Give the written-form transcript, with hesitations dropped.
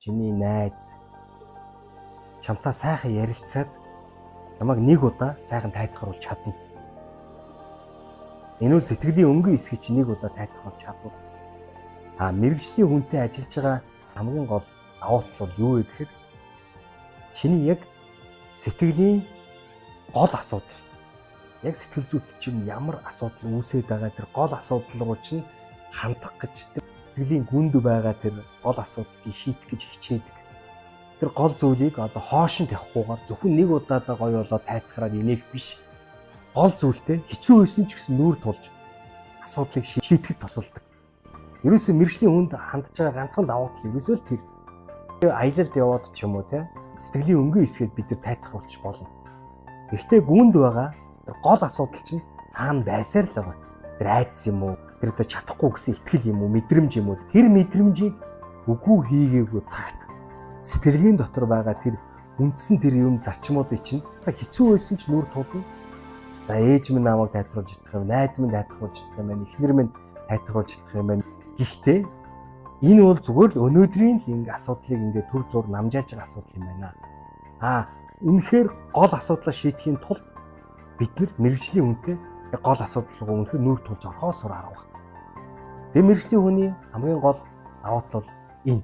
чиний найз чамтай сайхан ярилцаад намайг нэг удаа сайхан тайтгаруулж чадна. Энэ үл сэтгэлийн өнгөн эсхийг чи нэг удаа тайтгаруулж чадна. Мэргэжлийн хүнтэй ажиллаж байгаа хамгийн гол давуу тал бол юу вэ гэхээр чиний яг сэтгэлийн гол асуудал. Яг сэтгэл зүйд чинь ямар асуудал үүсээд байгаа тэр гол асуудал руу чинь хандах гэж сэтгэлийн гүнд байгаа тэр гол асуудлыг шийдэх гэж хичээдэг. Тэр гол зүйлийг одоо хоошин тавихгүйгээр зөвхөн нэг удаадаа гоё болоод тайтгараад инех биш. Гол зүйлтэй хэцүү байсан ч гэсэн нүүр тулж асуудлыг шийдэхэд тусалдаг. Ерөөсөө мэргэжлийн хүнд хандж байгаа ганцхан давуу тал ерөөсөө л тэр аялалд яваад ч юм уу те сэтгэлийн өнгөн эсгээд бид нар тайтгаруулж болно. Гэхдээ гүнд байгаа тэр гол асуудал чинь цаана байсаар л байгаа. Тэр айдас юм уу? Тэр одоо чадахгүй гэсэн итгэл юм уу? Мэдрэмж юм уу? Тэр мэдрэмжийг үгүй хийгээгүй цагт сэтгэлгийн дотор байгаа тэр үндсэн тэр юм зарчмуудыг чинь хэцүү байсан ч нүур тулна. За ээж минь намайг тайтгаруулж идэх юм, найз минь тайтгаруулж идэх юм байна, эхнэр минь тайтгаруулж идэх юм байна. Гэхдээ энэ бол зүгээр л өнөөдрийн л ингэ асуудлыг ингэ төр зур намжааж байгаа асуудал юм байна. Үнэхээр гол асуудлаа шийдэхийн тулд бид нар мэргэжлийн хүнтэй гол асуудал руу үнэхээр нүүр тулж орохоос арга. Тэгээ мэргэжлийн хүний хамгийн гол давуу тал энэ.